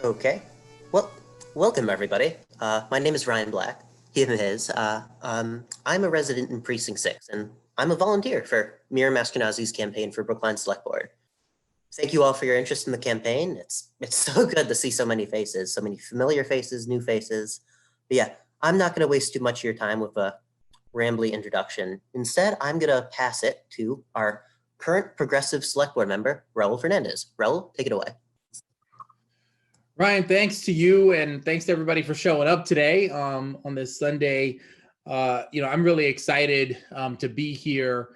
Okay. Well, welcome everybody. My name is Ryan Black. Him, his. I'm a resident in Precinct 6, and I'm a volunteer for Miriam Aschkenasy's campaign for Brookline Select Board. Thank you all for your interest in the campaign. It's so good to see so many faces, so many familiar faces, new faces. But yeah, I'm not going to waste too much of your time with a rambly introduction. Instead, I'm going to pass it to our current progressive Select Board member, Raul Fernandez. Raul, take it away. Ryan, thanks to you and thanks to everybody for showing up today on this Sunday. I'm really excited to be here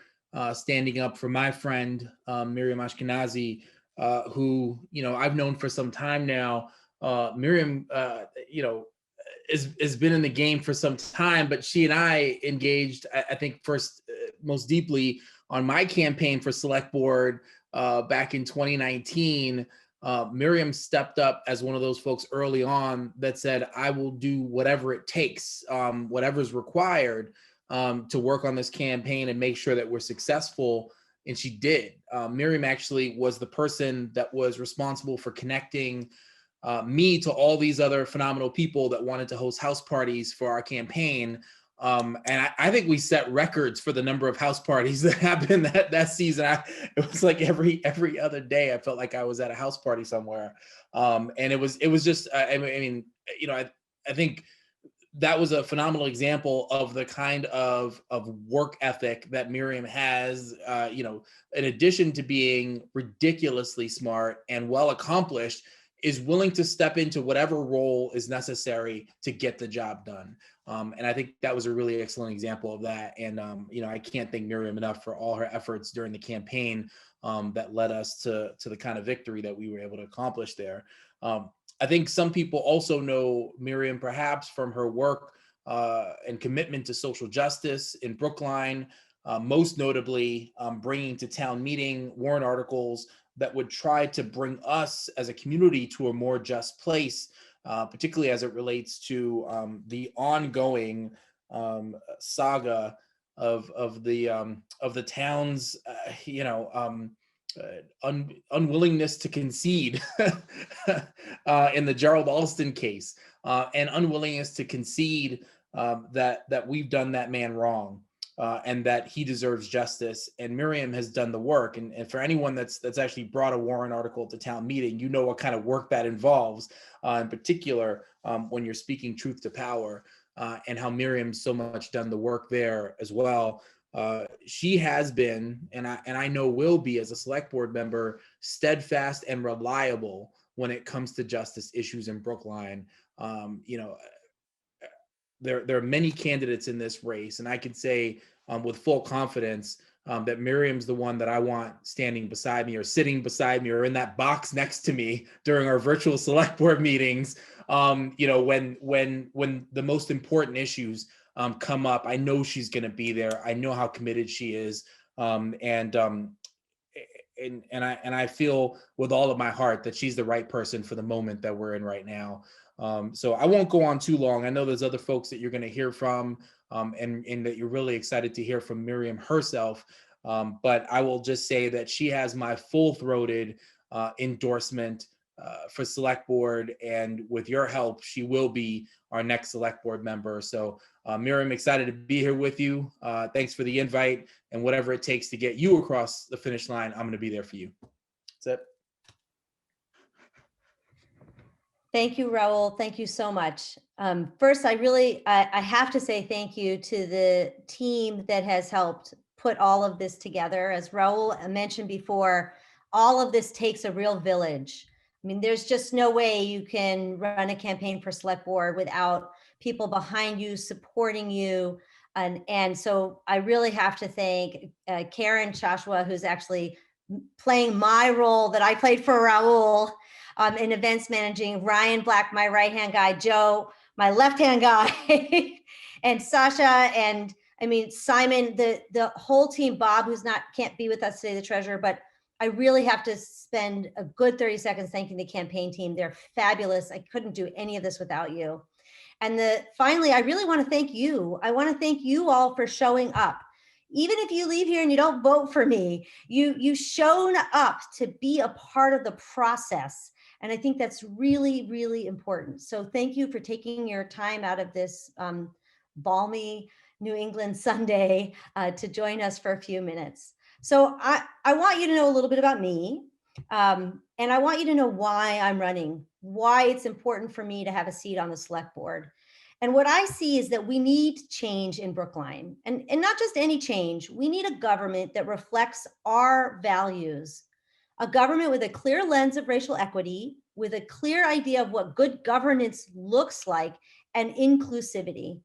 standing up for my friend, Miriam Aschkenasy, who, I've known for some time now. Miriam, has been in the game for some time, but she and I engaged, I think, first, most deeply on my campaign for Select Board back in 2019. Miriam stepped up as one of those folks early on that said, I will do whatever it takes, whatever's required to work on this campaign and make sure that we're successful. And she did. Miriam actually was the person that was responsible for connecting me to all these other phenomenal people that wanted to host house parties for our campaign. And I think we set records for the number of house parties that happened that season. It was like every other day, I felt like I was at a house party somewhere. And it was just, I think that was a phenomenal example of the kind of work ethic that Miriam has, in addition to being ridiculously smart and well accomplished, is willing to step into whatever role is necessary to get the job done. And I think that was a really excellent example of that. And, I can't thank Miriam enough for all her efforts during the campaign that led us to the kind of victory that we were able to accomplish there. I think some people also know Miriam perhaps from her work and commitment to social justice in Brookline, most notably bringing to town meeting warrant articles that would try to bring us as a community to a more just place, particularly as it relates to the ongoing saga of the town's, unwillingness to concede in the Gerald Alston case, and unwillingness to concede that we've done that man wrong. And that he deserves justice. And Miriam has done the work. And for anyone that's actually brought a warrant article to town meeting, you know what kind of work that involves, in particular, when you're speaking truth to power, and how Miriam's so much done the work there as well. She has been, and I know will be as a select board member, steadfast and reliable when it comes to justice issues in Brookline. There are many candidates in this race, and I could say with full confidence that Miriam's the one that I want standing beside me or sitting beside me or in that box next to me during our virtual select board meetings. When the most important issues come up, I know she's going to be there. I know how committed she is, and I feel with all of my heart that she's the right person for the moment that we're in right now. So I won't go on too long. I know there's other folks that you're going to hear from, and that you're really excited to hear from Miriam herself. But I will just say that she has my full-throated endorsement for Select Board, and with your help, she will be our next Select Board member. So Miriam, excited to be here with you. Thanks for the invite, and whatever it takes to get you across the finish line, I'm going to be there for you. That's it. Thank you, Raul. Thank you so much. First, I have to say thank you to the team that has helped put all of this together. As Raul mentioned before, all of this takes a real village. I mean, there's just no way you can run a campaign for Select Board without people behind you, supporting you. And so I really have to thank Karen Joshua, who's actually playing my role that I played for Raul. In events managing, Ryan Black, my right-hand guy, Joe, my left-hand guy, and Sasha, and Simon, the whole team, Bob, can't be with us today, the treasurer, but I really have to spend a good 30 seconds thanking the campaign team. They're fabulous. I couldn't do any of this without you. And finally, I really want to thank you. I want to thank you all for showing up. Even if you leave here and you don't vote for me, you've shown up to be a part of the process. And I think that's really, really important. So thank you for taking your time out of this balmy New England Sunday to join us for a few minutes. So I want you to know a little bit about me. And I want you to know why I'm running, why it's important for me to have a seat on the select board. And what I see is that we need change in Brookline, and not just any change. We need a government that reflects our values, a government with a clear lens of racial equity, with a clear idea of what good governance looks like, and inclusivity.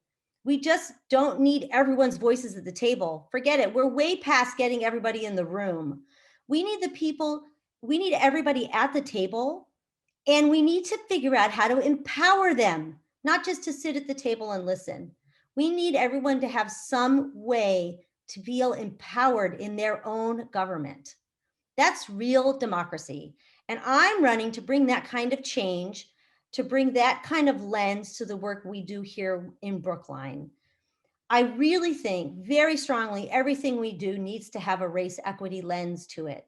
We just don't need everyone's voices at the table. Forget it. We're way past getting everybody in the room. We need the people, we need everybody at the table, and we need to figure out how to empower them, not just to sit at the table and listen. We need everyone to have some way to feel empowered in their own government. That's real democracy. And I'm running to bring that kind of change, to bring that kind of lens to the work we do here in Brookline. I really think very strongly everything we do needs to have a race equity lens to it.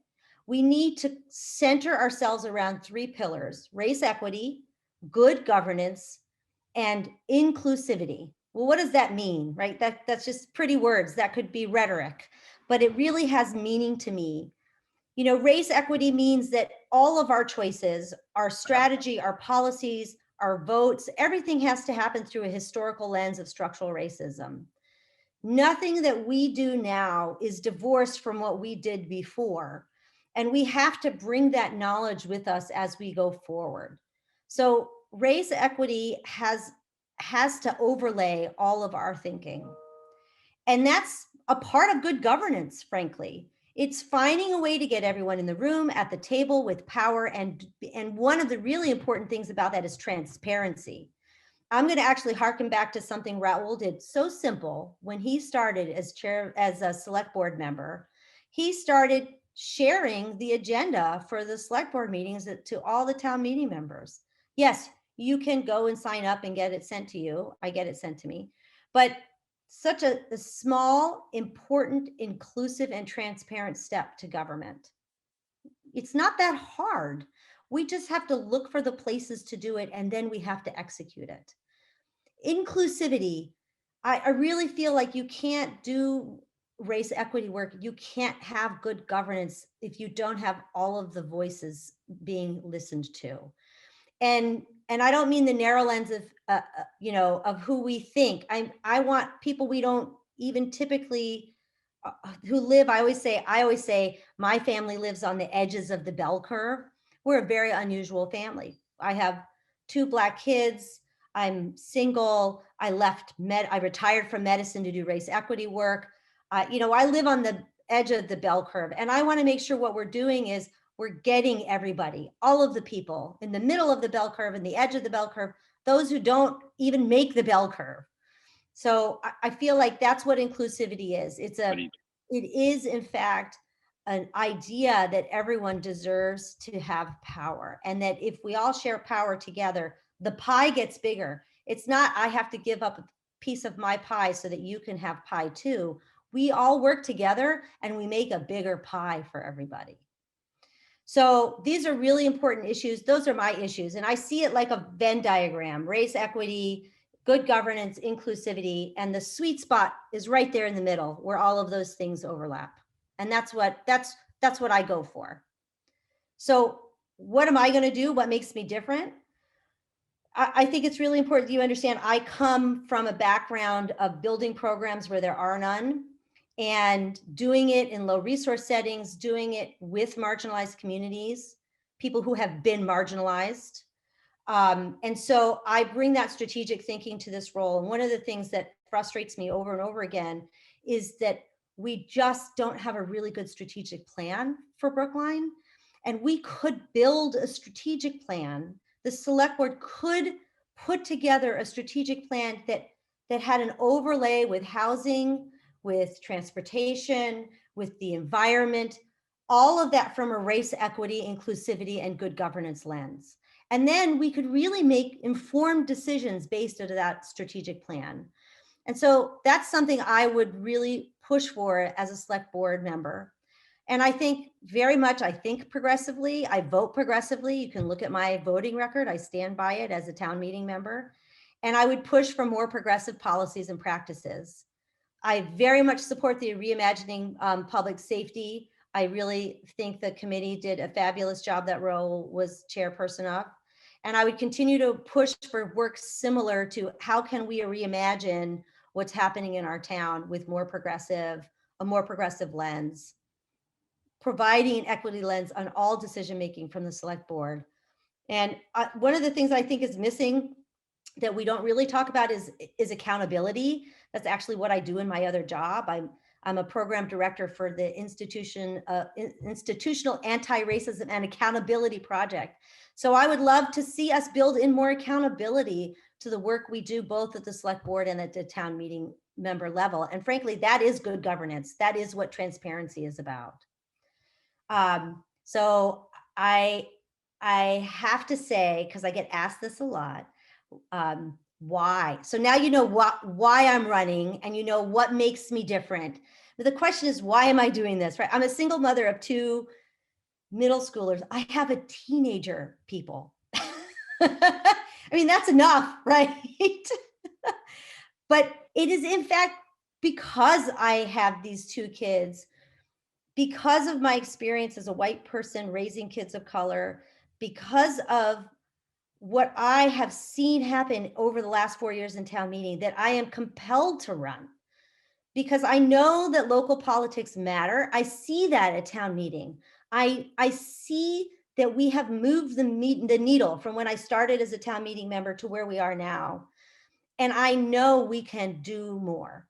We need to center ourselves around 3 pillars: race equity, good governance, and inclusivity. Well, what does that mean, right? That's just pretty words. That could be rhetoric, but it really has meaning to me. You know, race equity means that all of our choices, our strategy, our policies, our votes, everything has to happen through a historical lens of structural racism. Nothing that we do now is divorced from what we did before. And we have to bring that knowledge with us as we go forward. So race equity has to overlay all of our thinking. And that's a part of good governance, frankly. It's finding a way to get everyone in the room at the table with power. And one of the really important things about that is transparency. I'm going to actually harken back to something Raul did so simple when he started as a select board member. He started sharing the agenda for the select board meetings to all the town meeting members. Yes, you can go and sign up and get it sent to you. I get it sent to me, but such a small, important, inclusive, and transparent step to government. It's not that hard. We just have to look for the places to do it, and then we have to execute it. Inclusivity. I really feel like you can't do race equity work. You can't have good governance if you don't have all of the voices being listened to. And I don't mean the narrow lens of of who we think. I want people we don't even typically who live. I always say my family lives on the edges of the bell curve. We're a very unusual family. I have 2 Black kids. I'm single. I retired from medicine to do race equity work. I live on the edge of the bell curve, and I want to make sure what we're doing is we're getting everybody, all of the people in the middle of the bell curve and the edge of the bell curve, those who don't even make the bell curve. So I feel like that's what inclusivity is. It is in fact an idea that everyone deserves to have power, and that if we all share power together, the pie gets bigger. It's not, I have to give up a piece of my pie so that you can have pie too. We all work together and we make a bigger pie for everybody. So these are really important issues. Those are my issues. And I see it like a Venn diagram: race equity, good governance, inclusivity, and the sweet spot is right there in the middle where all of those things overlap. And that's what I go for. So what am I going to do? What makes me different? I think it's really important that you understand I come from a background of building programs where there are none, and doing it in low resource settings, doing it with marginalized communities, people who have been marginalized. And so I bring that strategic thinking to this role. And one of the things that frustrates me over and over again is that we just don't have a really good strategic plan for Brookline. And we could build a strategic plan. The select board could put together a strategic plan that had an overlay with housing, with transportation, with the environment, all of that from a race equity, inclusivity, and good governance lens. And then we could really make informed decisions based on that strategic plan. And so that's something I would really push for as a select board member. And I think very much, I think progressively, I vote progressively. You can look at my voting record. I stand by it as a town meeting member. And I would push for more progressive policies and practices. I very much support the reimagining public safety. I really think the committee did a fabulous job that Raul was chairperson of. And I would continue to push for work similar to how can we reimagine what's happening in our town with a more progressive lens, providing an equity lens on all decision-making from the select board. And one of the things I think is missing that we don't really talk about is accountability. That's actually what I do in my other job. I'm a program director for the Institutional Anti-Racism and Accountability Project. So I would love to see us build in more accountability to the work we do both at the select board and at the town meeting member level. And frankly, that is good governance. That is what transparency is about. So I have to say, because I get asked this a lot, why? So now you know why I'm running, and you know what makes me different. But the question is, why am I doing this? Right? I'm a single mother of 2 middle schoolers. I have a teenager, people. I mean, that's enough, right? But it is in fact because I have these 2 kids, because of my experience as a white person raising kids of color, because of what I have seen happen over the last 4 years in town meeting, that I am compelled to run, because I know that local politics matter. I see that at town meeting. I see that we have moved the needle from when I started as a town meeting member to where we are now. And I know we can do more.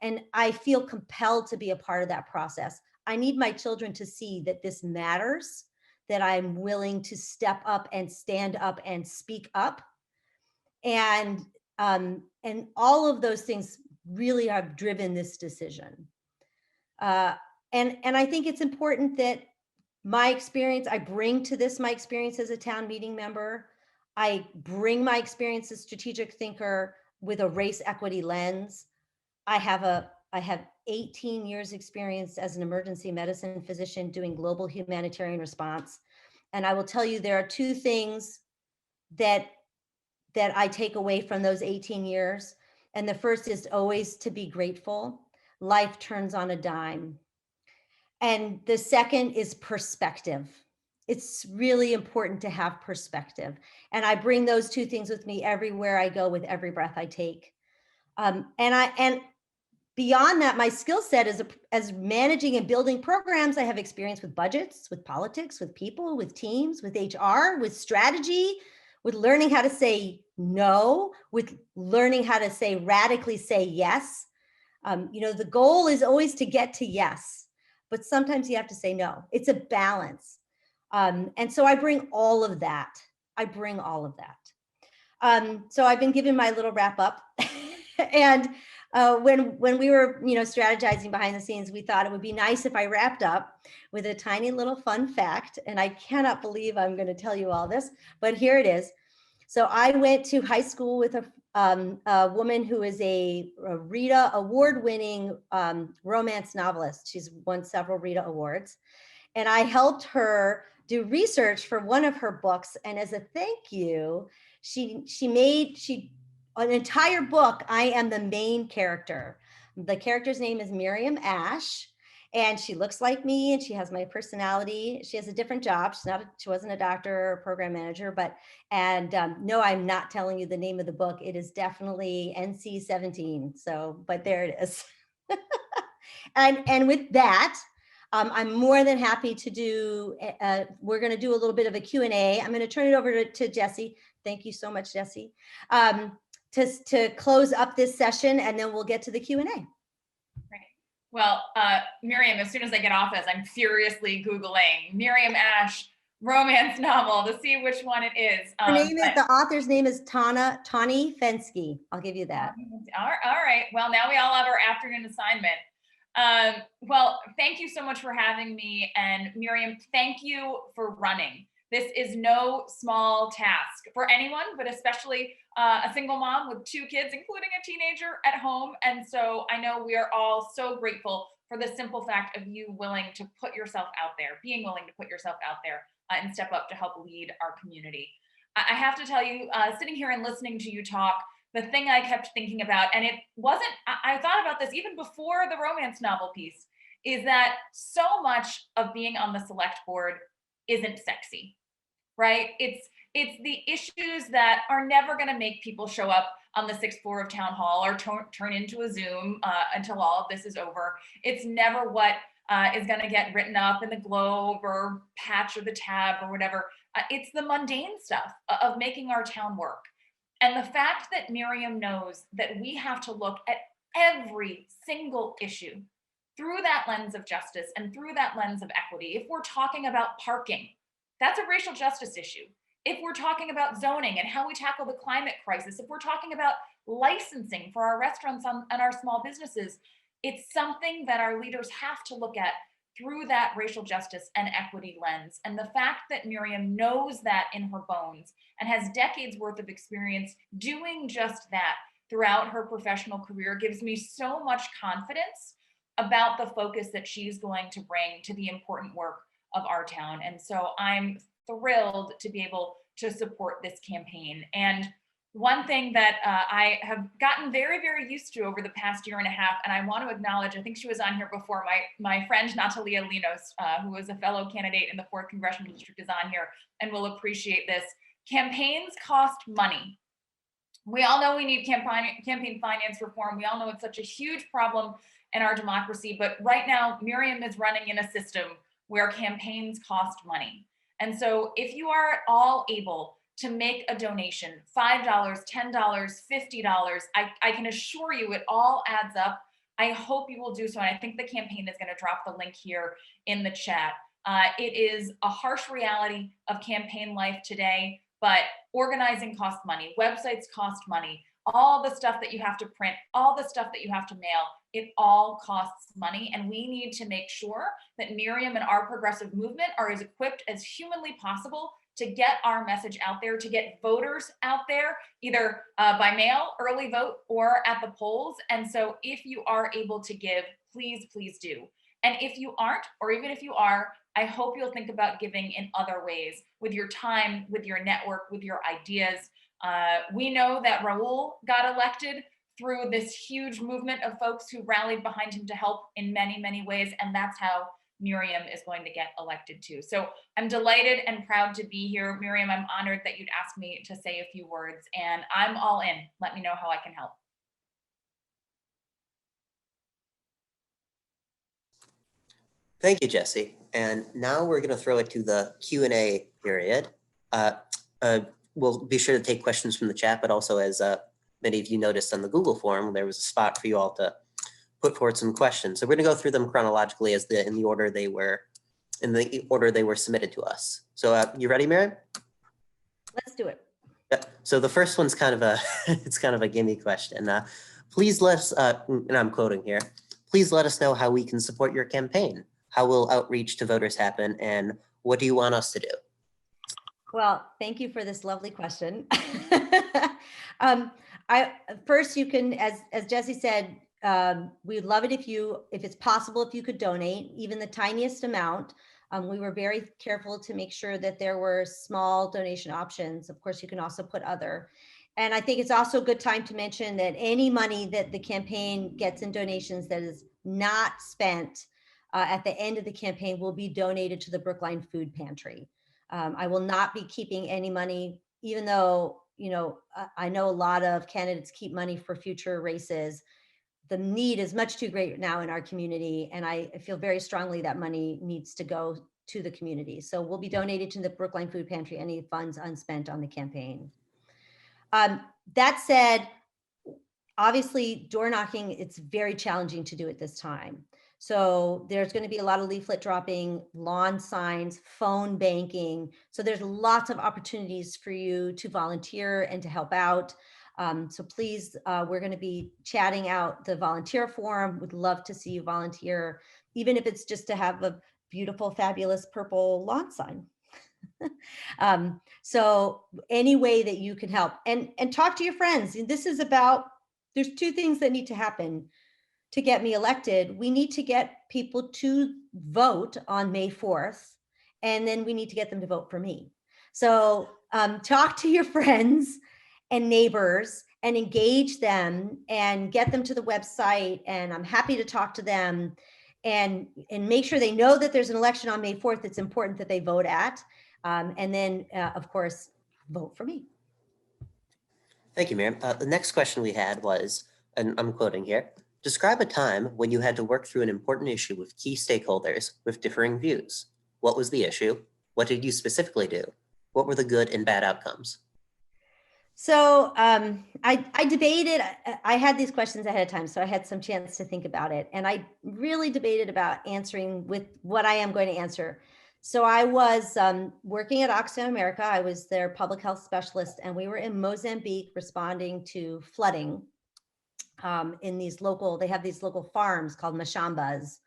And I feel compelled to be a part of that process. I need my children to see that this matters, that I'm willing to step up and stand up and speak up. And all of those things really have driven this decision. And I think it's important that my experience, I bring to this, my experience as a town meeting member. I bring my experience as strategic thinker with a race equity lens. I have 18 years experience as an emergency medicine physician doing global humanitarian response. And I will tell you, there are 2 things that I take away from those 18 years. And the first is always to be grateful. Life turns on a dime. And the second is perspective. It's really important to have perspective. And I bring those 2 things with me everywhere I go, with every breath I take. And beyond that, my skill set as managing and building programs, I have experience with budgets, with politics, with people, with teams, with HR, with strategy, with learning how to say no, with learning how to radically say yes. The goal is always to get to yes, but sometimes you have to say no. It's a balance. And so I bring all of that. So I've been given my little wrap up. And when we were, strategizing behind the scenes, we thought it would be nice if I wrapped up with a tiny little fun fact. And I cannot believe I'm going to tell you all this, but here it is. So I went to high school with a woman who is a Rita award-winning romance novelist. She's won several Rita awards. And I helped her do research for one of her books. And as a thank you, she made an entire book. I am the main character. The character's name is Miriam Ash, and she looks like me, and she has my personality. She has a different job. She wasn't a doctor or program manager, no, I'm not telling you the name of the book. It is definitely NC-17. So, but there it is. And with that, I'm more than happy to do, we're going to do a little bit of a Q&A. I'm going to turn it over to Jesse. Thank you so much, Jesse. To close up this session, and then we'll get to the Q&A. Right. Well, Miriam, as soon as I get off this, I'm furiously Googling Miriam Ash romance novel to see which one it is. The author's name is Tawny Fensky. I'll give you that. All right. Well, now we all have our afternoon assignment. Well, thank you so much for having me. And Miriam, thank you for running, This is no small task for anyone, but especially a single mom with 2 kids, including a teenager at home. And so I know we are all so grateful for the simple fact of you willing to put yourself out there, being willing to put yourself out there and step up to help lead our community. I have to tell you, sitting here and listening to you talk, the thing I kept thinking about, and it wasn't, I thought about this even before the romance novel piece, is that so much of being on the select board isn't sexy, right? It's the issues that are never going to make people show up on the 6th floor of town hall or turn into a Zoom until all of this is over. It's never what is going to get written up in the Globe or Patch or the Tab or whatever. It's the mundane stuff of making our town work. And the fact that Miriam knows that we have to look at every single issue through that lens of justice and through that lens of equity. If we're talking about parking, that's a racial justice issue. If we're talking about zoning and how we tackle the climate crisis, if we're talking about licensing for our restaurants and our small businesses, it's something that our leaders have to look at through that racial justice and equity lens. And the fact that Miriam knows that in her bones and has decades worth of experience doing just that throughout her professional career gives me so much confidence about the focus that she's going to bring to the important work of our town. And so I'm thrilled to be able to support this campaign. And one thing that I have gotten very, very used to over the past year and a half, and I want to acknowledge, I think she was on here before, my friend Natalia Linos, who is a fellow candidate in the 4th Congressional District, is on here and will appreciate this. Campaigns cost money. We all know we need campaign finance reform. We all know it's such a huge problem in our democracy, but right now, Miriam is running in a system where campaigns cost money. And so if you are at all able to make a donation, $5, $10, $50, I can assure you it all adds up. I hope you will do so. And I think the campaign is going to drop the link here in the chat. It is a harsh reality of campaign life today, but organizing costs money, websites cost money, all the stuff that you have to print, all the stuff that you have to mail, it all costs money. And we need to make sure that Miriam and our progressive movement are as equipped as humanly possible to get our message out there, to get voters out there, either by mail, early vote, or at the polls. And so if you are able to give, please, please do. And if you aren't, or even if you are, I hope you'll think about giving in other ways, with your time, with your network, with your ideas. We know that Raul got elected through this huge movement of folks who rallied behind him to help in many, many ways. And that's how Miriam is going to get elected too. So I'm delighted and proud to be here. Miriam, I'm honored that you'd ask me to say a few words, and I'm all in. Let me know how I can help. Thank you, Jesse. And now we're going to throw it to the Q&A period. We'll be sure to take questions from the chat, but also, as many of you noticed on the Google form, there was a spot for you all to put forward some questions. So we're going to go through them chronologically as in the order they were submitted to us. So you ready, Miriam? Let's do it. Yeah. So the first one's kind of a it's kind of a gimme question. Please let us, and I'm quoting here, please let us know how we can support your campaign. How will outreach to voters happen, and what do you want us to do? Well, thank you for this lovely question. First, you can, as Jesse said, we'd love it if it's possible, if you could donate even the tiniest amount. We were very careful to make sure that there were small donation options. Of course, you can also put other. And I think it's also a good time to mention that any money that the campaign gets in donations that is not spent at the end of the campaign will be donated to the Brookline Food Pantry. I will not be keeping any money, even though, I know a lot of candidates keep money for future races. The need is much too great now in our community, and I feel very strongly that money needs to go to the community. So we'll be donated to the Brookline Food Pantry, any funds unspent on the campaign. That said, obviously door knocking, it's very challenging to do at this time. So there's going to be a lot of leaflet dropping, lawn signs, phone banking. So there's lots of opportunities for you to volunteer and to help out. So please, we're going to be chatting out the volunteer form. Would love to see you volunteer, even if it's just to have a beautiful, fabulous purple lawn sign. So any way that you can help, and talk to your friends. And this is about, there's two things that need to happen to get me elected. We need to get people to vote on May 4th, and then we need to get them to vote for me. So talk to your friends and neighbors and engage them and get them to the website. And I'm happy to talk to them and make sure they know that there's an election on May 4th. It's important that they vote at. And then, of course, vote for me. Thank you, Miriam. The next question we had was, and I'm quoting here, describe a time when you had to work through an important issue with key stakeholders with differing views. What was the issue? What did you specifically do? What were the good and bad outcomes? So I debated, I had these questions ahead of time, so I had some chance to think about it. And I really debated about answering with what I am going to answer. So I was working at Oxfam America. I was their public health specialist, and we were in Mozambique responding to flooding in these local, they have these local farms called mashambas.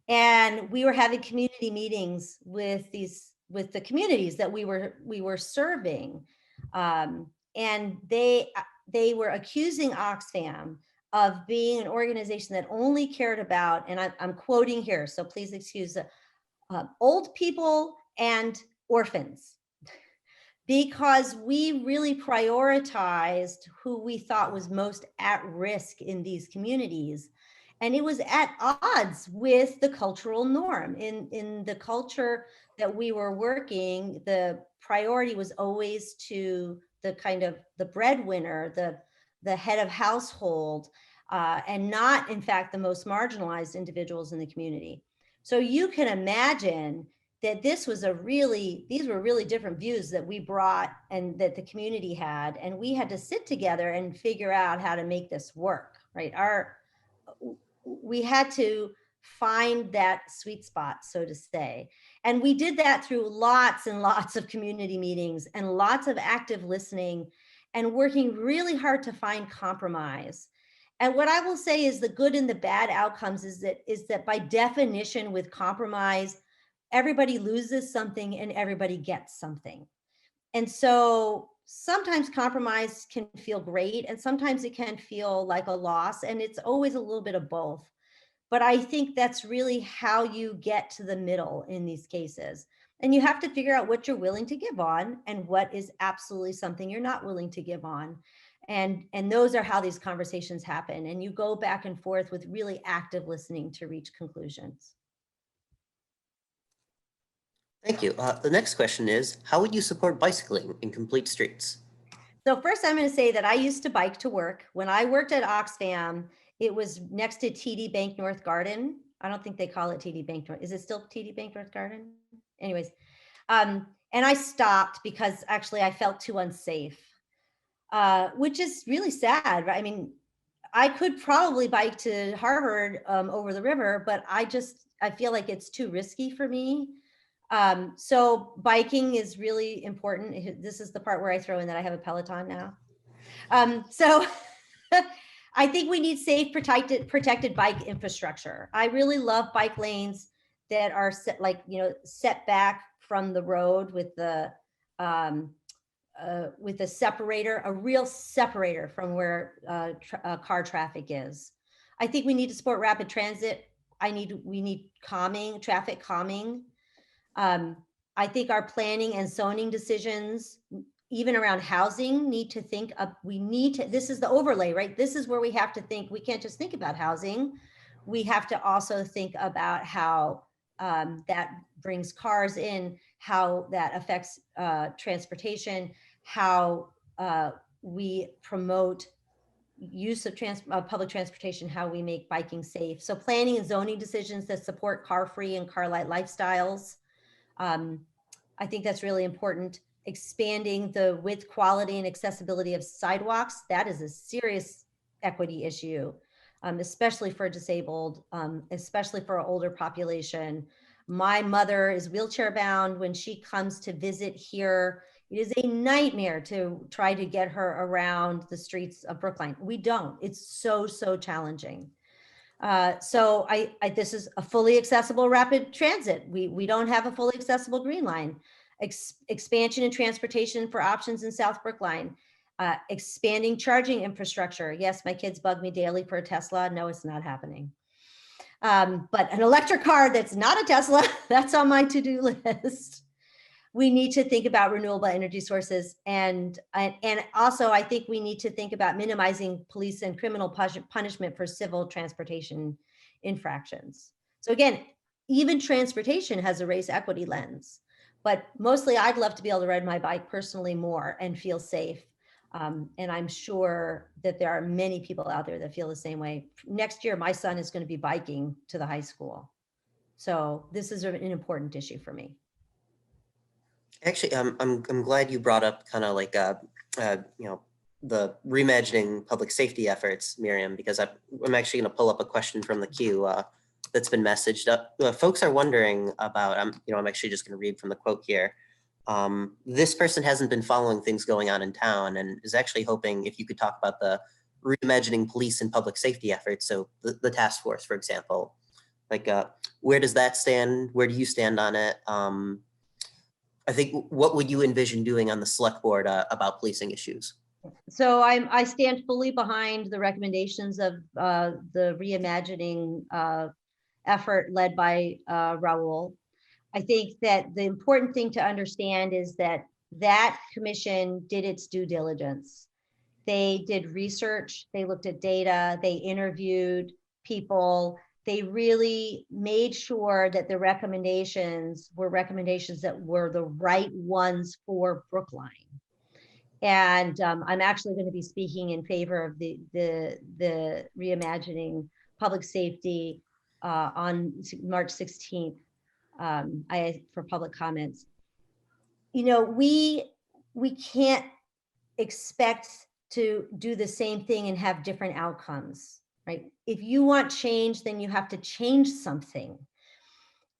And we were having community meetings with the communities that we were serving. And they were accusing Oxfam of being an organization that only cared about, and I'm quoting here, so please excuse, old people and orphans, because we really prioritized who we thought was most at risk in these communities. And it was at odds with the cultural norm. In the culture that we were working, the priority was always to the kind of the breadwinner, the head of household, and not, in fact, the most marginalized individuals in the community. So you can imagine that these were really different views that we brought and that the community had, and we had to sit together and figure out how to make this work, right? We had to find that sweet spot, so to say. And we did that through lots and lots of community meetings and lots of active listening and working really hard to find compromise. And what I will say is the good and the bad outcomes is that by definition with compromise, everybody loses something and everybody gets something. And so sometimes compromise can feel great and sometimes it can feel like a loss, and it's always a little bit of both. But I think that's really how you get to the middle in these cases. And you have to figure out what you're willing to give on and what is absolutely something you're not willing to give on. And those are how these conversations happen. And you go back and forth with really active listening to reach conclusions. Thank you. The next question is, how would you support bicycling in complete streets? So first, I'm going to say that I used to bike to work. When I worked at Oxfam, it was next to TD Bank North Garden. I don't think they call it TD Bank North. Is it still TD Bank North Garden? Anyways, and I stopped because actually I felt too unsafe, which is really sad. Right? I mean, I could probably bike to Harvard over the river, but I feel like it's too risky for me. So biking is really important. This is the part where I throw in that I have a Peloton now. So I think we need safe, protected bike infrastructure. I really love bike lanes that are set back from the road with the separator, a real separator from where car traffic is. I think we need to support rapid transit. We need traffic calming. I think our planning and zoning decisions, even around housing, need to think of, this is the overlay, right? This is where we have to think, we can't just think about housing. We have to also think about how that brings cars in, how that affects transportation, how we promote use of public transportation, how we make biking safe. So planning and zoning decisions that support car-free and car-light lifestyles. I think that's really important. Expanding the width, quality, and accessibility of sidewalks. That is a serious equity issue, especially for disabled, especially for our older population. My mother is wheelchair bound. When she comes to visit here, it is a nightmare to try to get her around the streets of Brookline. We don't. It's so challenging. So this is a fully accessible rapid transit. We don't have a fully accessible Green Line. expansion in transportation for options in South Brookline, expanding charging infrastructure. Yes, my kids bug me daily for a Tesla. No, it's not happening. But an electric car that's not a Tesla, that's on my to-do list. We need to think about renewable energy sources. And also, I think we need to think about minimizing police and criminal punishment for civil transportation infractions. So again, even transportation has a race equity lens, but mostly I'd love to be able to ride my bike personally more and feel safe. And I'm sure that there are many people out there that feel the same way. Next year, my son is going to be biking to the high school. So this is an important issue for me. Actually, I'm glad you brought up kind of like the reimagining public safety efforts, Miriam, because I'm actually going to pull up a question from the queue that's been messaged up. Folks are wondering about. I'm actually just going to read from the quote here. This person hasn't been following things going on in town and is actually hoping if you could talk about the reimagining police and public safety efforts. So the task force, for example, like where does that stand? Where do you stand on it? I think what would you envision doing on the select board about policing issues? So I stand fully behind the recommendations of the reimagining effort led by Raul. I think that the important thing to understand is that that commission did its due diligence. They did research, they looked at data, they interviewed people. They really made sure that the recommendations were recommendations that were the right ones for Brookline. And I'm actually going to be speaking in favor of the reimagining public safety on March 16th for public comments. You know, we can't expect to do the same thing and have different outcomes. Right? If you want change, then you have to change something.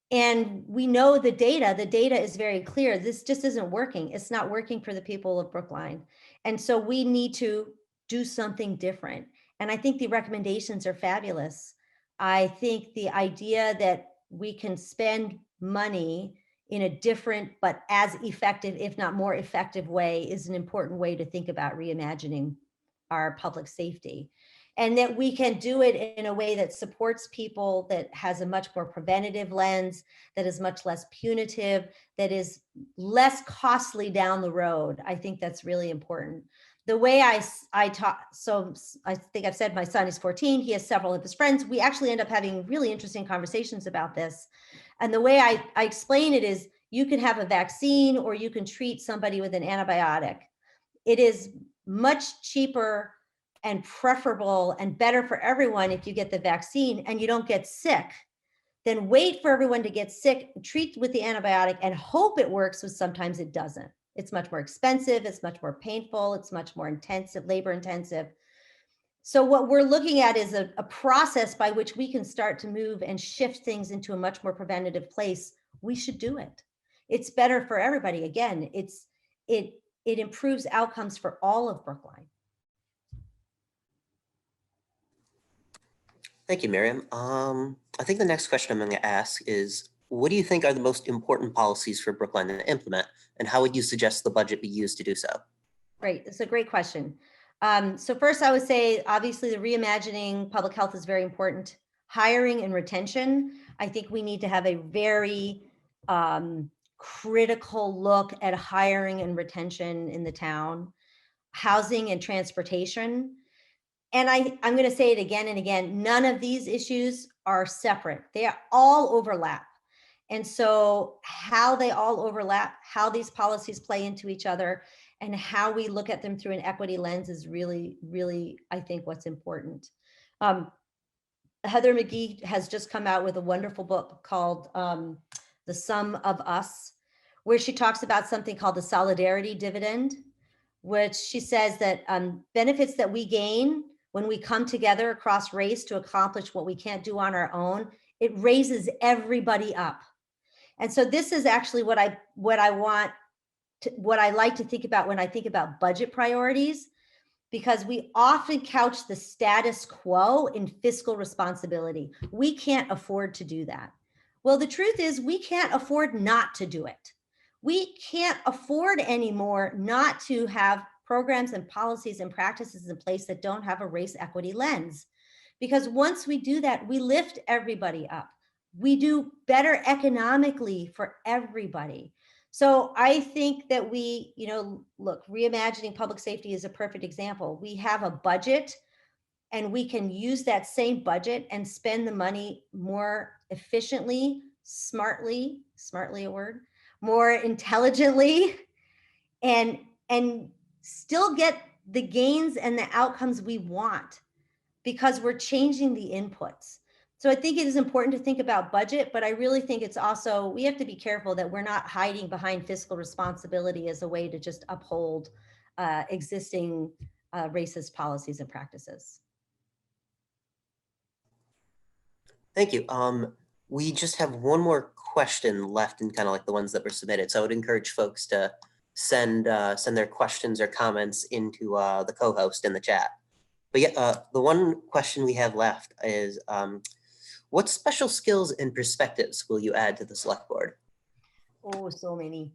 And we know the data is very clear. This just isn't working. It's not working for the people of Brookline. And so we need to do something different. And I think the recommendations are fabulous. I think the idea that we can spend money in a different but as effective, if not more effective way is an important way to think about reimagining our public safety. And that we can do it in a way that supports people, that has a much more preventative lens, that is much less punitive, that is less costly down the road. I think that's really important. The way I talk, so I think I've said my son is 14, he has several of his friends. We actually end up having really interesting conversations about this. And the way I explain it is you can have a vaccine or you can treat somebody with an antibiotic. It is much cheaper and preferable and better for everyone if you get the vaccine and you don't get sick, then wait for everyone to get sick, treat with the antibiotic and hope it works, but sometimes it doesn't. It's much more expensive, it's much more painful, it's much more intensive, labor intensive. So what we're looking at is a process by which we can start to move and shift things into a much more preventative place. We should do it. It's better for everybody. Again, it improves outcomes for all of Brookline. Thank you, Miriam. I think the next question I'm going to ask is, what do you think are the most important policies for Brookline to implement, and how would you suggest the budget be used to do so? Great, it's a great question. So first I would say, obviously the reimagining public health is very important. Hiring and retention, I think we need to have a very critical look at hiring and retention in the town. Housing and transportation. And I'm going to say it again and again, none of these issues are separate. They are all overlap. And so how they all overlap, how these policies play into each other, and how we look at them through an equity lens is really, really, I think, what's important. Heather McGee has just come out with a wonderful book called The Sum of Us, where she talks about something called the solidarity dividend, which she says that benefits that we gain when we come together across race to accomplish what we can't do on our own, it raises everybody up. And so this is actually what I like to think about when I think about budget priorities, because we often couch the status quo in fiscal responsibility. We can't afford to do that. Well, the truth is we can't afford not to do it. We can't afford anymore not to have programs and policies and practices in place that don't have a race equity lens. Because once we do that, we lift everybody up. We do better economically for everybody. So I think that we, look, reimagining public safety is a perfect example. We have a budget, and we can use that same budget and spend the money more efficiently, smartly a word, more intelligently, and still get the gains and the outcomes we want, because we're changing the inputs. So I think it is important to think about budget, but I really think it's also, we have to be careful that we're not hiding behind fiscal responsibility as a way to just uphold existing racist policies and practices. Thank you. We just have one more question left, and kind of like the ones that were submitted. So I would encourage folks to send their questions or comments into the co-host in the chat. But yeah, the one question we have left is, what special skills and perspectives will you add to the select board? Oh, so many.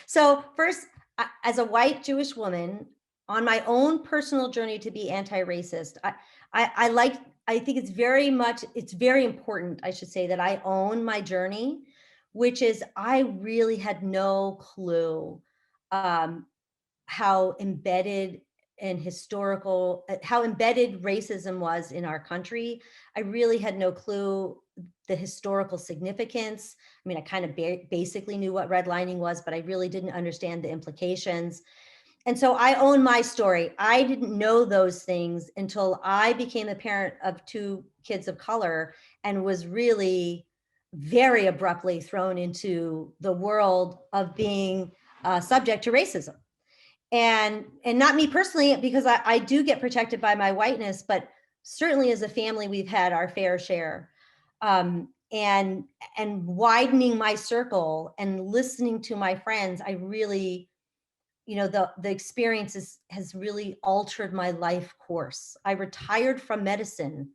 So first, as a white Jewish woman on my own personal journey to be anti-racist, I think it's very important, I should say, that I own my journey, which is I really had no clue how embedded racism was in our country. I really had no clue the historical significance. I mean, I kind of basically knew what redlining was, but I really didn't understand the implications. And so I own my story. I didn't know those things until I became a parent of 2 kids of color and was really very abruptly thrown into the world of being subject to racism. And not me personally, because I do get protected by my whiteness, but certainly as a family, we've had our fair share. And widening my circle and listening to my friends, I really, the experience has really altered my life course. I retired from medicine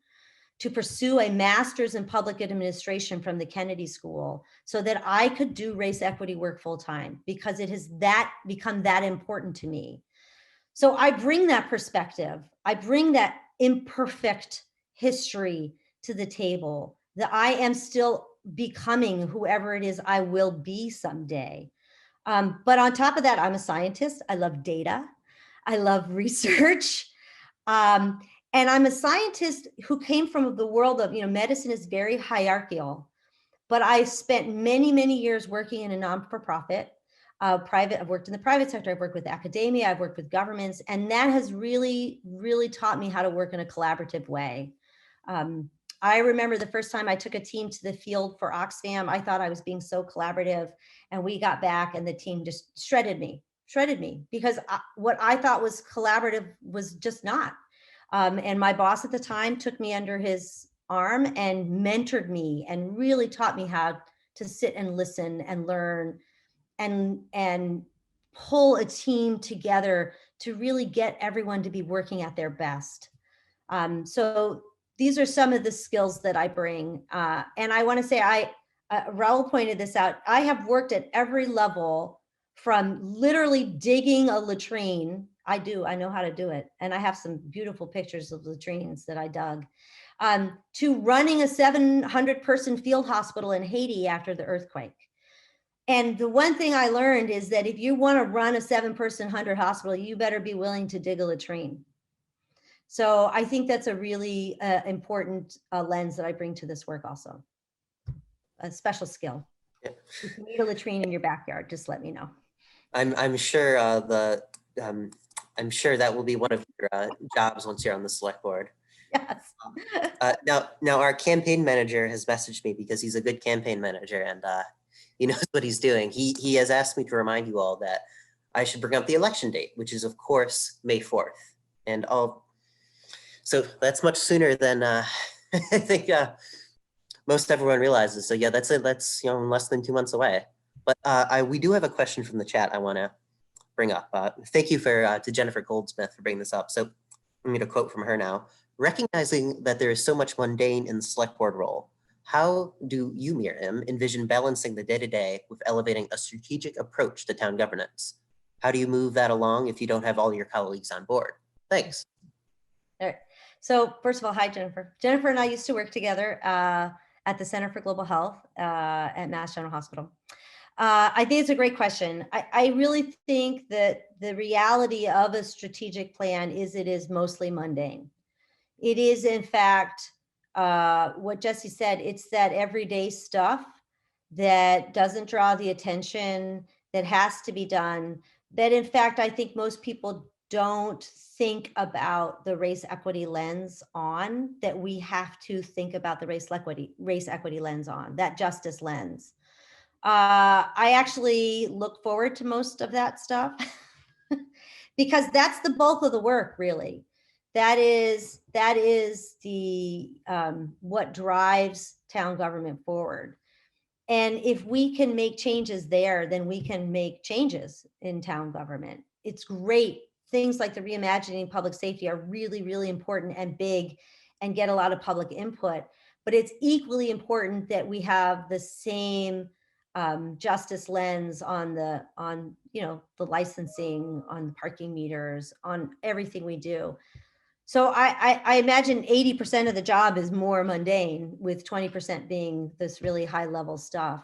to pursue a master's in public administration from the Kennedy School so that I could do race equity work full time, because it has become that important to me. So I bring that perspective. I bring that imperfect history to the table, that I am still becoming whoever it is I will be someday. But on top of that, I'm a scientist. I love data. I love research. And I'm a scientist who came from the world of, medicine is very hierarchical, but I spent many, many years working in a non-for-profit, I've worked in the private sector, I've worked with academia, I've worked with governments, and that has really, really taught me how to work in a collaborative way. I remember the first time I took a team to the field for Oxfam, I thought I was being so collaborative, and we got back and the team just shredded me, because what I thought was collaborative was just not. And my boss at the time took me under his arm and mentored me and really taught me how to sit and listen and learn and pull a team together to really get everyone to be working at their best. So these are some of the skills that I bring. And I want to say, Raul pointed this out, I have worked at every level, from literally digging a latrine. I know how to do it. And I have some beautiful pictures of latrines that I dug, to running a 700-person field hospital in Haiti after the earthquake. And the one thing I learned is that if you want to run a 7-person 100 hospital, you better be willing to dig a latrine. So I think that's a really important lens that I bring to this work also. A special skill. Yeah. If you need a latrine in your backyard, just let me know. I'm sure I'm sure that will be one of your jobs once you're on the select board. Yes. Now our campaign manager has messaged me, because he's a good campaign manager and he knows what he's doing. He has asked me to remind you all that I should bring up the election date, which is of course May 4th, and so that's much sooner than I think most everyone realizes. So yeah, that's less than 2 months away. But we do have a question from the chat I want to bring up. Thank you to Jennifer Goldsmith for bringing this up. So I'm going to quote from her now. Recognizing that there is so much mundane in the select board role, How do you, Miriam, envision balancing the day-to-day with elevating a strategic approach to town governance? How do you move that along if you don't have all your colleagues on board? Thanks. All right. So first of all, hi, Jennifer. Jennifer and I used to work together at the Center for Global Health at Mass General Hospital. I think it's a great question. I really think that the reality of a strategic plan is it is mostly mundane. It is, in fact, what Jesse said, it's that everyday stuff that doesn't draw the attention, that has to be done, that in fact, I think most people don't think about the race equity lens on, that we have to think about the race equity lens on, that justice lens. I actually look forward to most of that stuff because that's the bulk of the work, really. That is the what drives town government forward. And if we can make changes there, then we can make changes in town government. It's great. Things like the reimagining public safety are really, really important and big and get a lot of public input. But it's equally important that we have the same justice lens on the licensing, on the parking meters, on everything we do. So I imagine 80% of the job is more mundane, with 20% being this really high level stuff.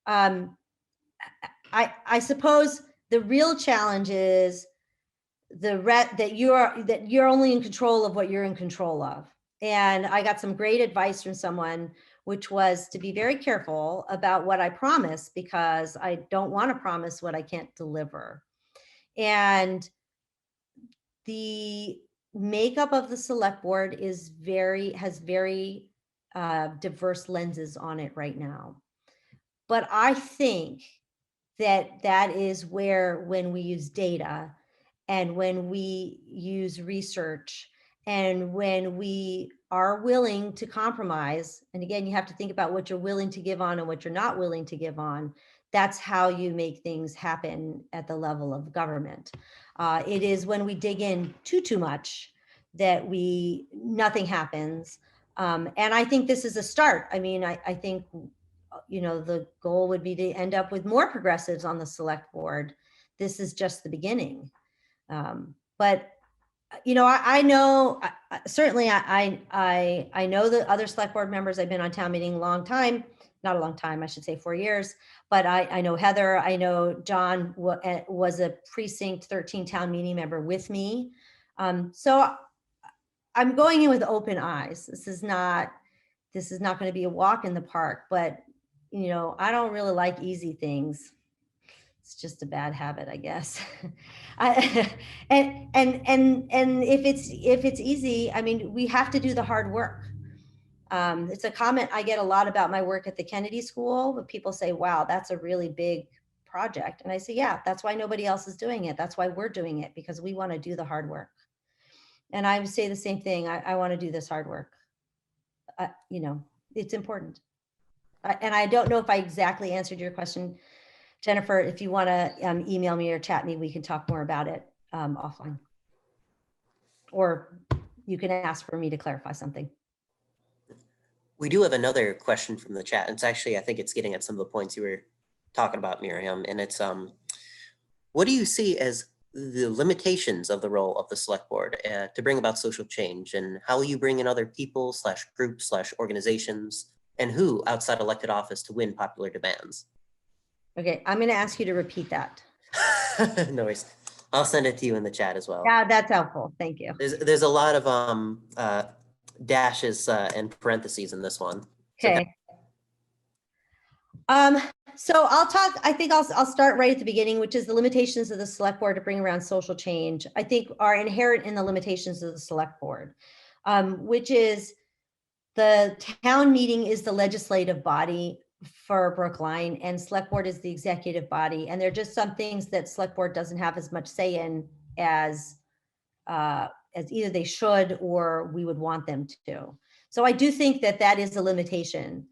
I suppose the real challenge is that you're only in control of what you're in control of. And I got some great advice from someone, which was to be very careful about what I promise, because I don't want to promise what I can't deliver. And the makeup of the select board has very diverse lenses on it right now. But I think that is where, when we use data and when we use research and when we are willing to compromise, and again, you have to think about what you're willing to give on and what you're not willing to give on, that's how you make things happen at the level of government. It is when we dig in too much that nothing happens. And I think this is a start. I mean, I think, the goal would be to end up with more progressives on the select board. This is just the beginning. But I know, certainly I know the other select board members. I've been on town meeting a long time, not a long time, I should say 4 years, but I know Heather, I know John was a precinct 13 town meeting member with me. So I'm going in with open eyes. This is not going to be a walk in the park, but I don't really like easy things. It's just a bad habit, I guess. And if it's easy, I mean, we have to do the hard work. It's a comment I get a lot about my work at the Kennedy School, but people say, wow, that's a really big project. And I say, yeah, that's why nobody else is doing it. That's why we're doing it, because we want to do the hard work. And I would say the same thing. I want to do this hard work. It's important. And I don't know if I exactly answered your question, Jennifer. If you want to email me or chat me, we can talk more about it offline. Or you can ask for me to clarify something. We do have another question from the chat. It's actually, I think it's getting at some of the points you were talking about, Miriam. And it's, what do you see as the limitations of the role of the select board to bring about social change? And how will you bring in other people / groups / organizations, and who outside elected office to win popular demands? Okay, I'm going to ask you to repeat that. No worries. I'll send it to you in the chat as well. Yeah, that's helpful. Thank you. There's a lot of dashes and parentheses in this one. Okay. So I think I'll start right at the beginning, which is the limitations of the select board to bring around social change, I think are inherent in the limitations of the select board, which is the town meeting is the legislative body for Brookline, and select board is the executive body. And there are just some things that select board doesn't have as much say in as either they should or we would want them to. So I do think that is a limitation.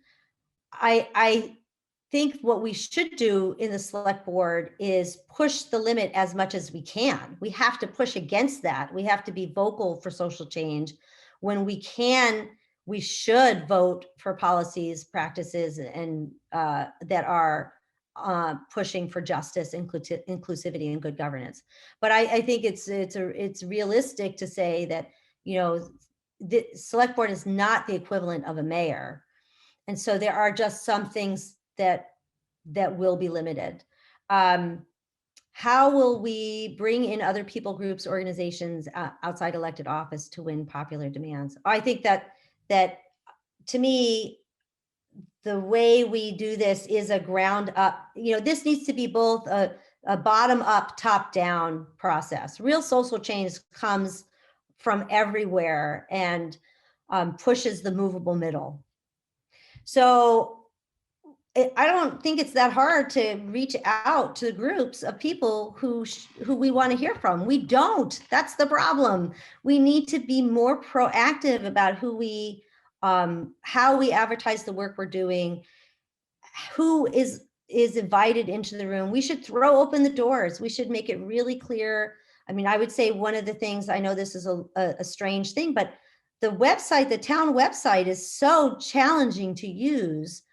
I think what we should do in the select board is push the limit as much as we can. We have to push against that. We have to be vocal for social change. When we can we should vote for policies, practices, and that are pushing for justice, inclusivity, and good governance. But I think it's realistic to say that, the select board is not the equivalent of a mayor, and so there are just some things that will be limited. How will we bring in other people, groups, organizations outside elected office to win popular demands? I think that to me, the way we do this is a ground up, this needs to be both a bottom up, top down process. Real social change comes from everywhere and pushes the movable middle. So I don't think it's that hard to reach out to groups of people who we want to hear from. We don't. That's the problem. We need to be more proactive about how we advertise the work we're doing, who is invited into the room. We should throw open the doors. We should make it really clear. I mean, I would say one of the things, I know this is a strange thing, but the town website is so challenging to use.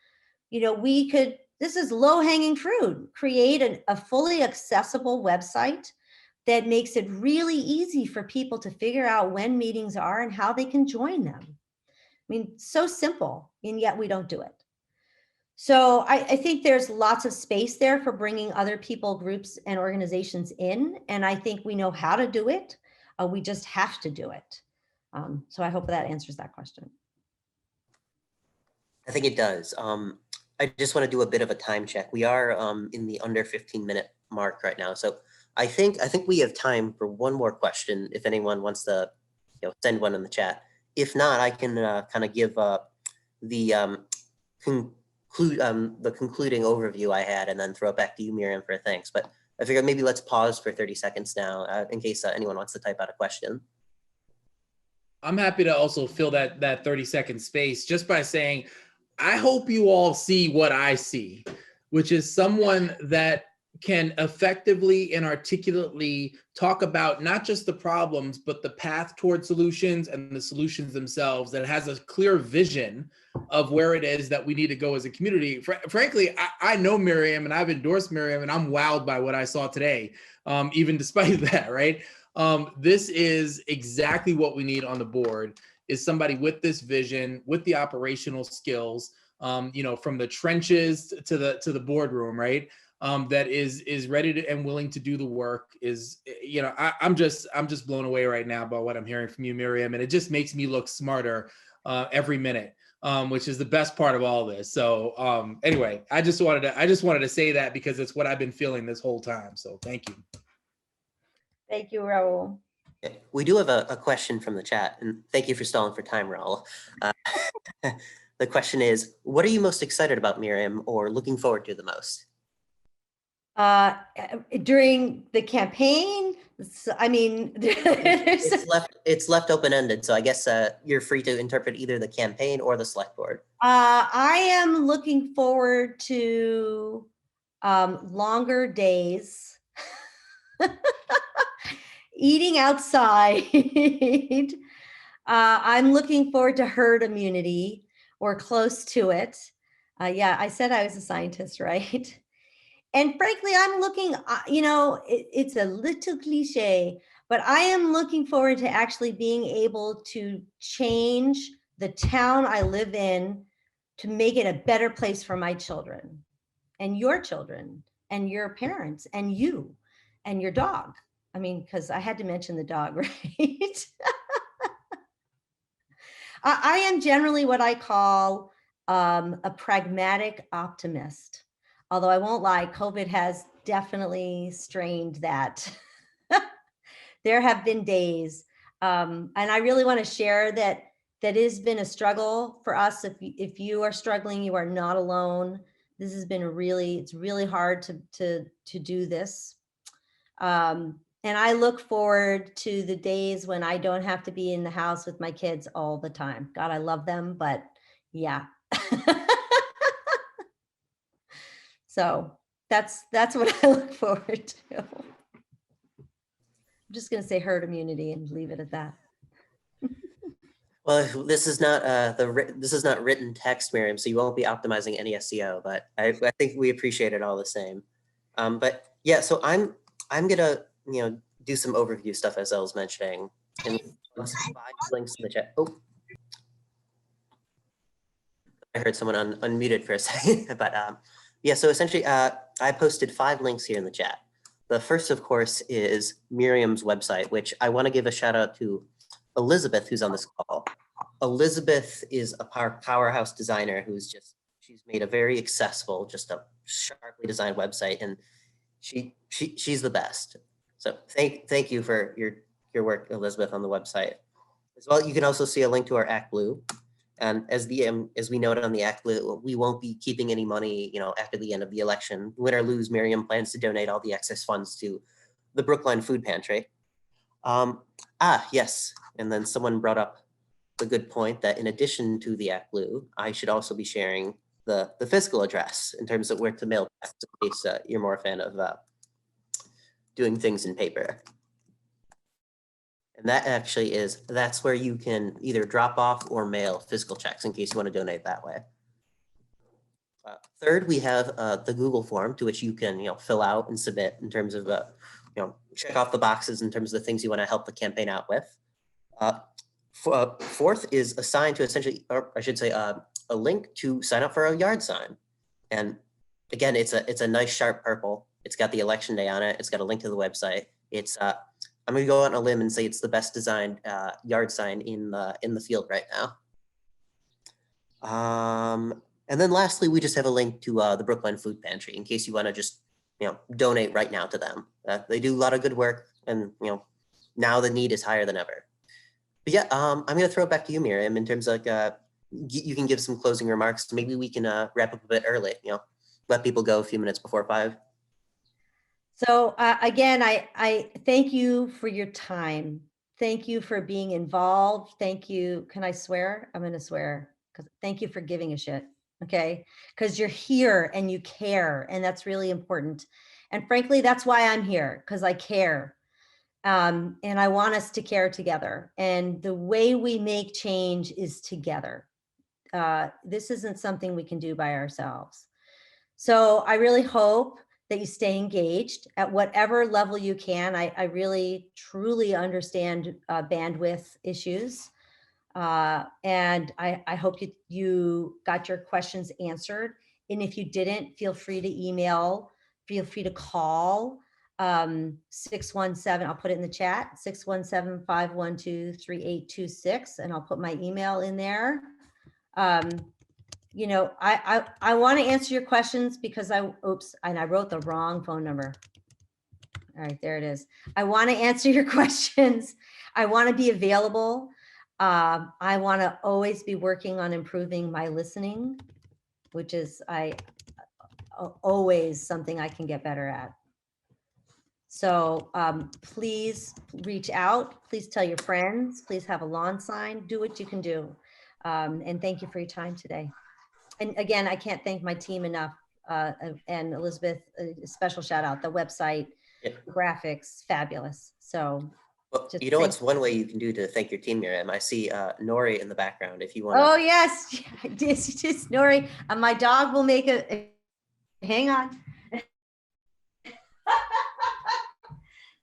This is low hanging fruit, create a fully accessible website that makes it really easy for people to figure out when meetings are and how they can join them. I mean, so simple, and yet we don't do it. So I think there's lots of space there for bringing other people, groups, and organizations in. And I think we know how to do it. We just have to do it. So I hope that answers that question. I think it does. I just want to do a bit of a time check. We are in the under 15-minute mark right now. So I think we have time for one more question if anyone wants to send one in the chat. If not, I can kind of give the concluding overview I had and then throw it back to you, Miriam, for thanks. But I figured maybe let's pause for 30 seconds now in case anyone wants to type out a question. I'm happy to also fill that 30-second space just by saying, I hope you all see what I see, which is someone that can effectively and articulately talk about not just the problems, but the path toward solutions and the solutions themselves, that has a clear vision of where it is that we need to go as a community. Frankly, I know Miriam and I've endorsed Miriam, and I'm wowed by what I saw today, even despite that, right? This is exactly what we need on the board, is somebody with this vision, with the operational skills, from the trenches to the boardroom, right? That is ready to and willing to do the work. I'm just blown away right now by what I'm hearing from you, Miriam, and it just makes me look smarter every minute, which is the best part of all this. So anyway, I just wanted to say that because it's what I've been feeling this whole time. So thank you. Thank you, Raul. We do have a question from the chat, and thank you for stalling for time, Raul. The question is, what are you most excited about, Miriam, or looking forward to the most? During the campaign, I mean, it's left open-ended, so I guess you're free to interpret either the campaign or the select board. I am looking forward to longer days, eating outside. I'm looking forward to herd immunity or close to it. Yeah, I said I was a scientist, right? And frankly, I'm looking, it's a little cliche, but I am looking forward to actually being able to change the town I live in to make it a better place for my children and your parents and you and your dog. I mean, because I had to mention the dog, right? I am generally what I call a pragmatic optimist. Although I won't lie, COVID has definitely strained that. There have been days, and I really want to share that has been a struggle for us. If you are struggling, you are not alone. This has been it's really hard to do this. And I look forward to the days when I don't have to be in the house with my kids all the time. God, I love them, but yeah. So that's what I look forward to. I'm just going to say herd immunity and leave it at that. Well, this is not this is not written text, Miriam, so you won't be optimizing any SEO. But I think we appreciate it all the same. But yeah, so I'm gonna do some overview stuff as I was mentioning, and 5 links in the chat. Oh, I heard someone unmuted for a second, but yeah. So essentially, I posted 5 links here in the chat. The first, of course, is Miriam's website, which I want to give a shout out to Elizabeth, who's on this call. Elizabeth is a powerhouse designer she's made a very accessible, just a sharply designed website, and she's the best. So thank you for your work, Elizabeth, on the website. As well, you can also see a link to our Act Blue. And as we noted on the Act Blue, we won't be keeping any money, after the end of the election. Win or lose, Miriam plans to donate all the excess funds to the Brookline Food Pantry. Yes, and then someone brought up the good point that in addition to the Act Blue, I should also be sharing the physical address in terms of where to mail tax, in case you're more a fan of doing things in paper. And that actually that's where you can either drop off or mail physical checks in case you want to donate that way. Third, we have the Google form to which you can fill out and submit in terms of check off the boxes in terms of the things you want to help the campaign out with. Fourth is assigned to essentially, or I should say, a link to sign up for a yard sign. And again, it's a nice sharp purple. It's got the election day on it. It's got a link to the website. It's I'm going to go out on a limb and say it's the best designed yard sign in the field right now. And then lastly, we just have a link to the Brookline Food Pantry in case you want to just donate right now to them. They do a lot of good work, and now the need is higher than ever. But yeah, I'm going to throw it back to you, Miriam, in terms of you can give some closing remarks. Maybe we can wrap up a bit early. Let people go a few minutes before 5. So again, I thank you for your time. Thank you for being involved. Thank you. Can I swear? I'm going to swear. Thank you for giving a shit. Okay. Because you're here and you care. And that's really important. And frankly, that's why I'm here, because I care. And I want us to care together. And the way we make change is together. This isn't something we can do by ourselves. So I really hope that you stay engaged at whatever level you can. I really, truly understand bandwidth issues. And I hope you got your questions answered. And if you didn't, feel free to email, feel free to call 617, I'll put it in the chat, 617-512-3826, and I'll put my email in there. I want to answer your questions because and I wrote the wrong phone number. All right, there it is. I want to answer your questions. I want to be available. I want to always be working on improving my listening, which is always something I can get better at. So please reach out. Please tell your friends. Please have a lawn sign. Do what you can do. And thank you for your time today. And again, I can't thank my team enough. And Elizabeth, a special shout out. The website, graphics, fabulous. So, well, what's one way you can do to thank your team, Miriam? I see Nori in the background. If you want. Oh yes, just Nori. My dog will make hang on.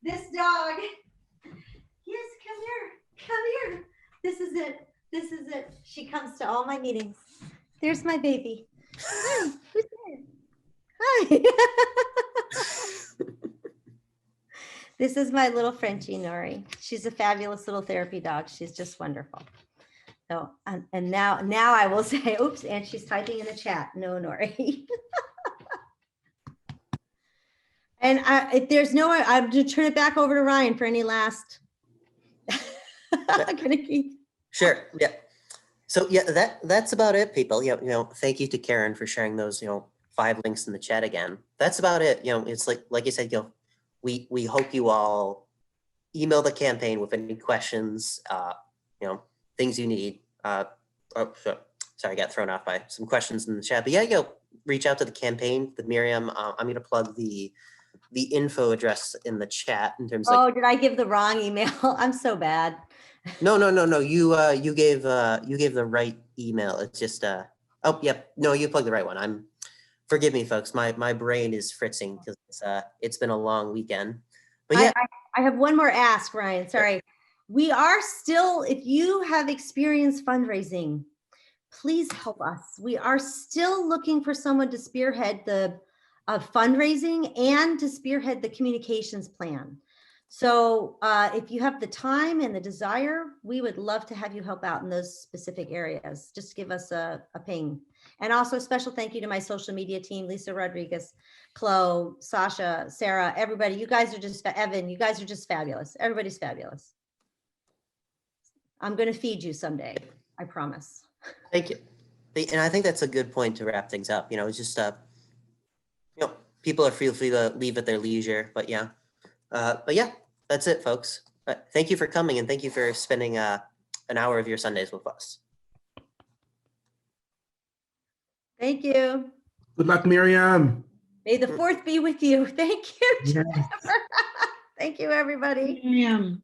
This dog. Yes, come here. This is it. She comes to all my meetings. There's my baby. Hi, who's there? Hi. This is my little Frenchie, Nori. She's a fabulous little therapy dog. She's just wonderful. So, and now I will say, oops, and she's typing in the chat. No, Nori. And if there's no, I'm going to turn it back over to Ryan for any last. Sure. Yeah. So yeah, that's about it, people. Thank you to Karen for sharing those 5 links in the chat again. That's about it. It's like you said, we hope you all email the campaign with any questions, things you need. Sorry, I got thrown off by some questions in the chat. But yeah, reach out to the campaign, the Miriam. I'm going to plug the the info address in the chat in terms of Oh, did I give the wrong email? I'm so bad. no. You gave the right email. It's just oh yep. No, you plugged the right one. Forgive me, folks. My brain is fritzing because it's been a long weekend. But yeah, I have one more ask, Ryan. Sorry. We are still, if you have experienced fundraising, please help us. We are still looking for someone to spearhead the fundraising and to spearhead the communications plan. So if you have the time and the desire, we would love to have you help out in those specific areas. Just give us a ping. And also a special thank you to my social media team, Lisa Rodriguez, Chloe, Sasha, Sarah, everybody. You guys are just, Evan, you guys are just fabulous. Everybody's fabulous. I'm going to feed you someday. I promise. thank you. And I think that's a good point to wrap things up. It's just people are free to leave at their leisure. But yeah, that's it, folks. Thank you for coming, and thank you for spending an hour of your Sundays with us. Thank you. Good luck, Miriam. May the 4th be with you. Thank you. Yes. Thank you, everybody. Miriam.